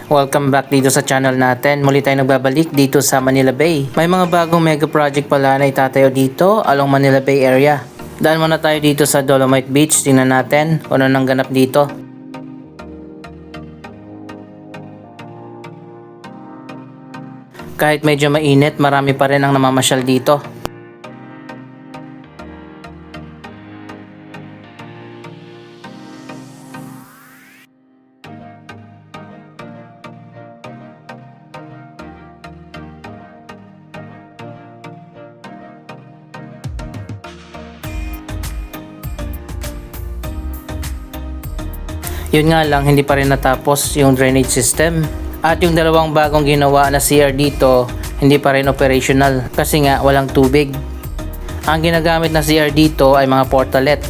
Welcome back dito sa channel natin. Muli tayo nagbabalik dito sa Manila Bay. May mga bagong mega project pala na itatayo dito along Manila Bay area. Dahil muna tayo dito sa Dolomite Beach. Tingnan natin kung ano nang ganap dito. Kahit medyo mainit, marami pa rin ang namamasyal dito. Yun nga lang, hindi pa rin natapos yung drainage system. At yung dalawang bagong ginawa na CR dito, hindi pa rin operational kasi nga walang tubig. Ang ginagamit na CR dito ay mga portalet.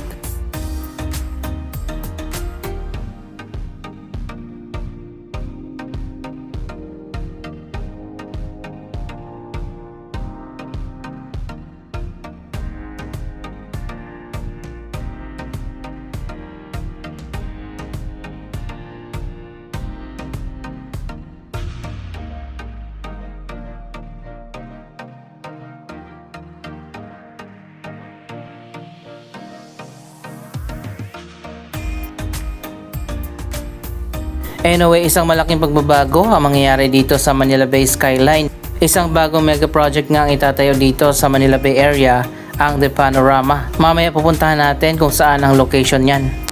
Anyway, isang malaking pagbabago ang mangyayari dito sa Manila Bay skyline. Isang bagong mega project nga ang itatayo dito sa Manila Bay area, ang The Panorama. Mamaya pupuntahan natin kung saan ang location niyan.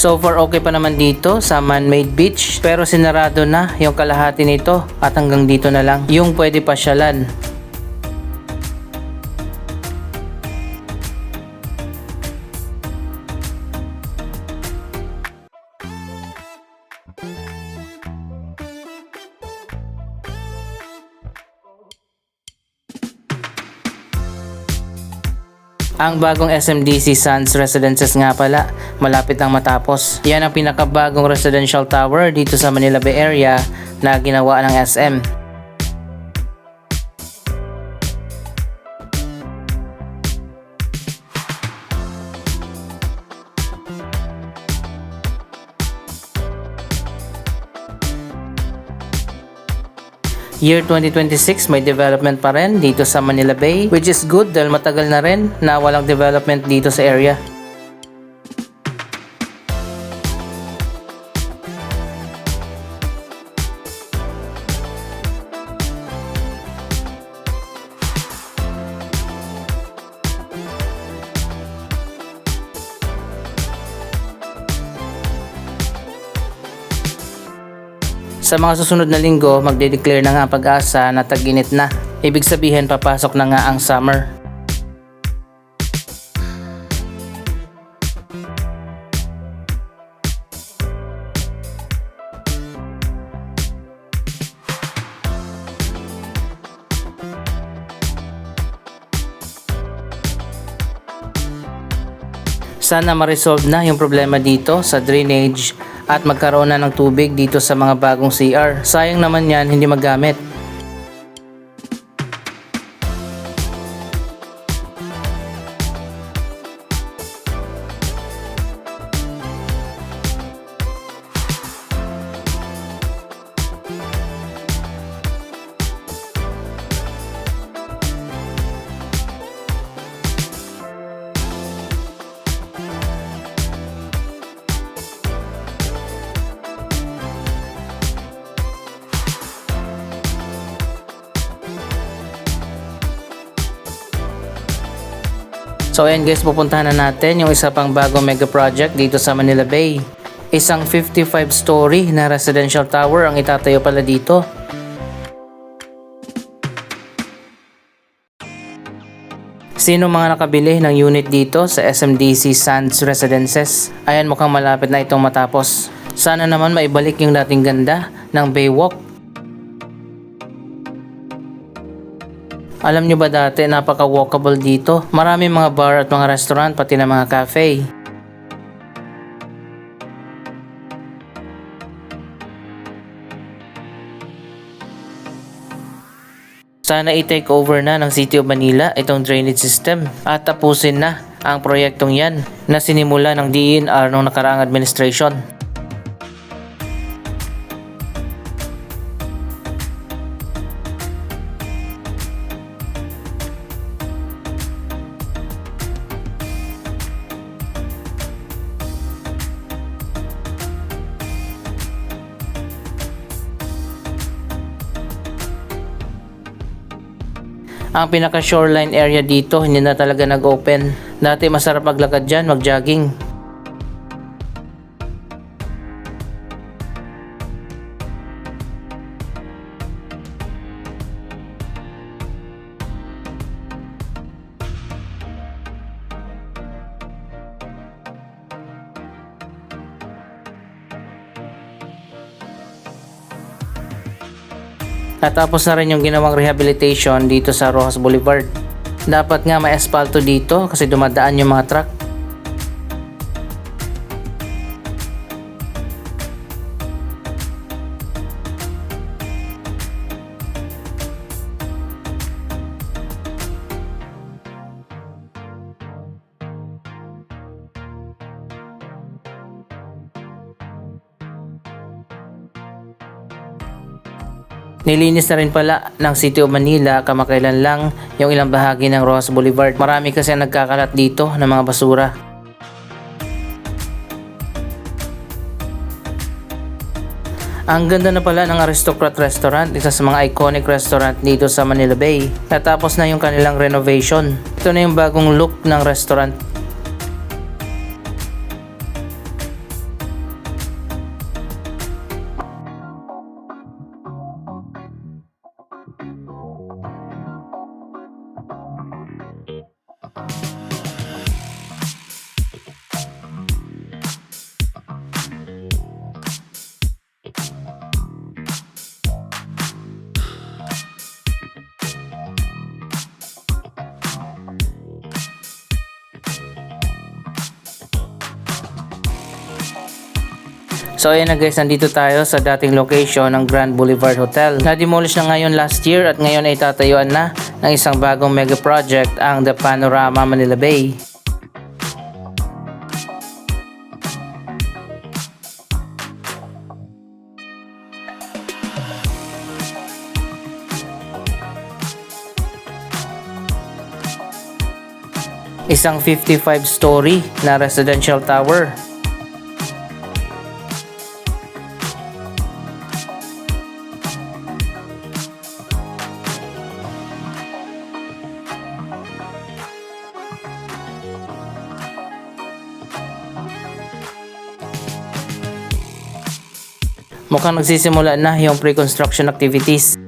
So far okay pa naman dito sa man-made beach, pero sinarado na yung kalahati nito at hanggang dito na lang yung pwede pasyalan. Ang bagong SMDC Sands Residences nga pala, malapit ang matapos. Yan ang pinakabagong residential tower dito sa Manila Bay area na ginawa ng SM. Year 2026 may development pa rin dito sa Manila Bay, which is good dahil matagal na rin na walang development dito sa area. Sa mga susunod na linggo, magde-declare na nga ang Pag-asa na tag-init na. Ibig sabihin papasok na nga ang summer. Sana ma-resolve na yung problema dito sa drainage at magkaroon na ng tubig dito sa mga bagong CR. Sayang naman yan hindi magamit. So ayan guys, pupuntahan na natin yung isa pang bagong mega project dito sa Manila Bay. Isang 55-story na residential tower ang itatayo pala dito. Sino mga nakabili ng unit dito sa SMDC Sands Residences? Ayan, mukhang malapit na itong matapos. Sana naman maibalik yung dating ganda ng Baywalk. Alam nyo ba dati napaka-walkable dito? Marami mga bar at mga restaurant pati na mga cafe. Sana i-take over na ng City of Manila itong drainage system at tapusin na ang proyektong yan na sinimula ng DENR noong nakaraang administration. Ang pinaka shoreline area dito hindi na talaga nag-open. Dati masarap maglakad dyan, mag-jogging. Natapos na rin yung ginawang rehabilitation dito sa Roxas Boulevard. Dapat nga may espalto dito kasi dumadaan yung mga truck. Nilinis na rin pala ng City of Manila kamakailan lang yung ilang bahagi ng Roxas Boulevard. Marami kasi ang nagkakalat dito ng mga basura. Ang ganda na pala ng Aristocrat Restaurant, isa sa mga iconic restaurant dito sa Manila Bay. Natapos na yung kanilang renovation. Ito na yung bagong look ng restaurant. So ayan na guys, nandito tayo sa dating location ng Grand Boulevard Hotel. Na-demolish na ngayon last year at ngayon ay tatayuan na ng isang bagong mega project, ang The Panorama Manila Bay. Isang 55-story na residential tower. Mukhang nagsisimula na yung pre-construction activities.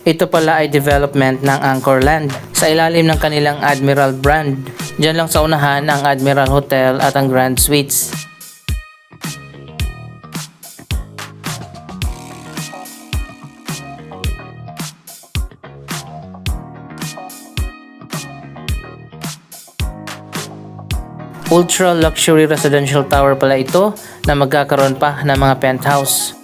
Ito pala ay development ng Anchorland sa ilalim ng kanilang Admiral brand. Diyan lang sa unahan ang Admiral Hotel at ang Grand Suites. Ultra luxury residential tower pala ito na magkakaroon pa ng mga penthouse.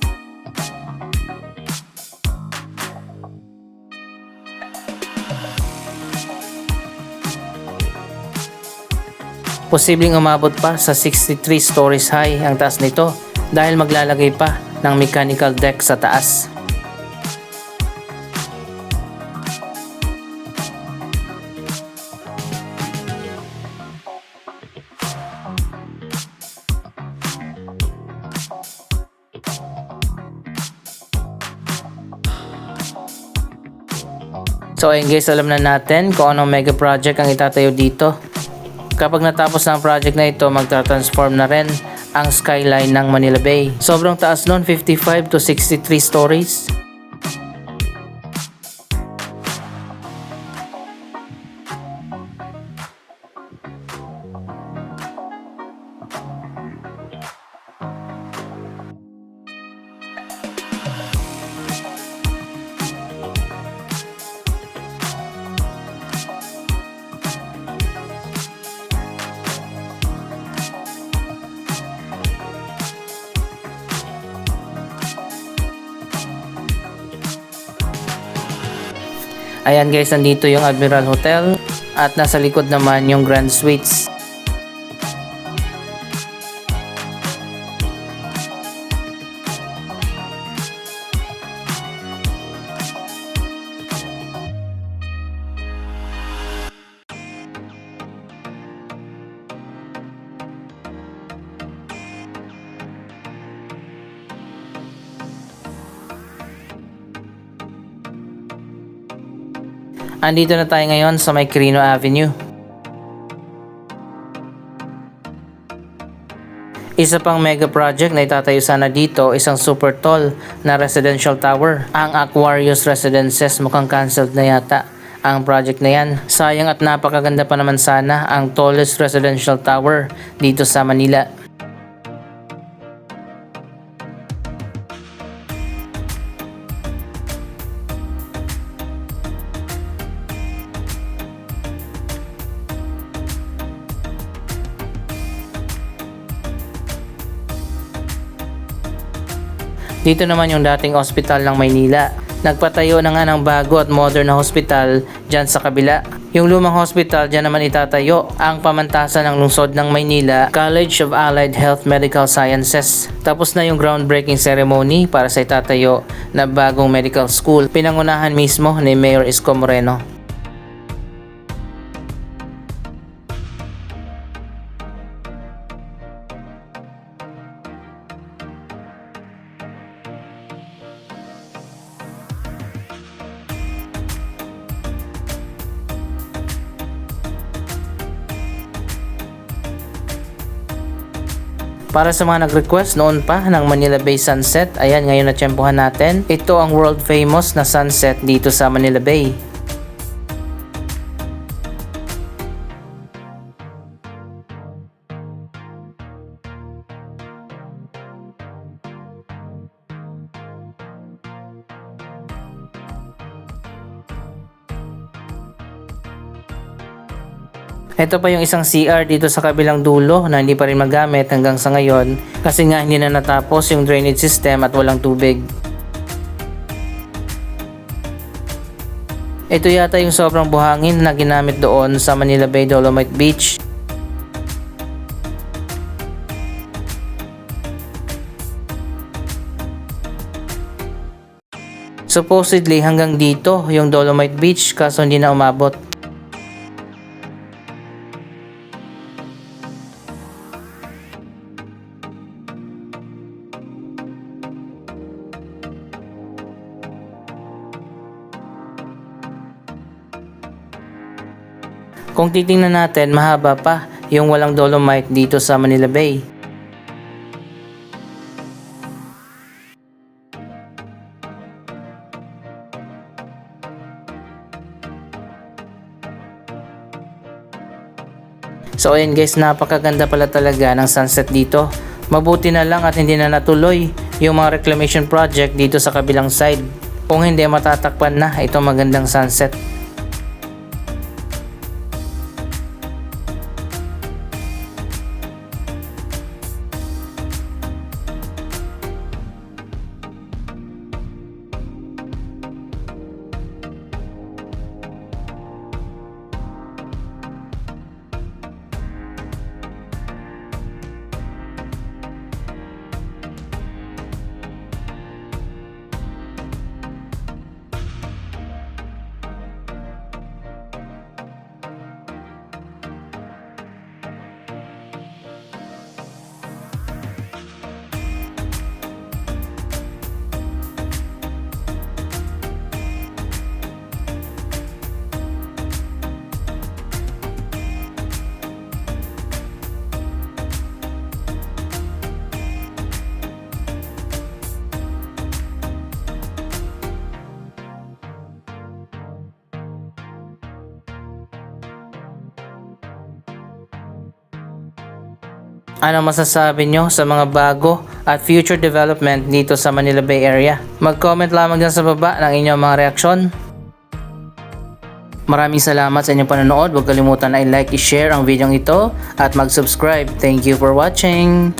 Posibleng umabot pa sa 63 stories high ang taas nito dahil maglalagay pa ng mechanical deck sa taas. So ayun guys, alam na natin kung anong mega project ang itatayo dito. Kapag natapos na ang project na ito, magta-transform na rin ang skyline ng Manila Bay. Sobrang taas nun, 55 to 63 stories. Ayan guys, nandito yung Admiral Hotel at nasa likod naman yung Grand Suites. Andito na tayo ngayon sa may Quirino Avenue. Isa pang mega project na itatayo sana dito, isang super tall na residential tower. Ang Aquarius Residences mukhang cancelled na yata ang project na yan. Sayang at napakaganda pa naman sana ang tallest residential tower dito sa Manila. Dito naman yung dating ospital ng Maynila. Nagpatayo na nga ng bago at modern na hospital dyan sa kabila. Yung lumang hospital dyan naman itatayo ang pamantasan ng lungsod ng Maynila, College of Allied Health Medical Sciences. Tapos na yung groundbreaking ceremony para sa itatayo na bagong medical school. Pinangunahan mismo ni Mayor Isko Moreno. Para sa mga nag-request noon pa ng Manila Bay Sunset, ayan ngayon na tiyempohan natin. Ito ang world famous na sunset dito sa Manila Bay. Ito pa yung isang CR dito sa kabilang dulo na hindi pa rin magamit hanggang sa ngayon kasi nga hindi na natapos yung drainage system at walang tubig. Ito yata yung sobrang buhangin na ginamit doon sa Manila Bay Dolomite Beach. Supposedly hanggang dito yung Dolomite Beach kaso hindi na umabot. Kung titingnan natin, mahaba pa yung walang dolomite dito sa Manila Bay. So ayan guys, napakaganda pala talaga ng sunset dito. Mabuti na lang at hindi na natuloy yung mga reclamation project dito sa kabilang side. Kung hindi, matatakpan na itong magandang sunset. Ano masasabi nyo sa mga bago at future development dito sa Manila Bay Area? Mag-comment lamang dyan sa baba ng inyong mga reaksyon. Maraming salamat sa inyong panonood. Huwag kalimutan na i-like, i-share ang video ito at mag-subscribe. Thank you for watching!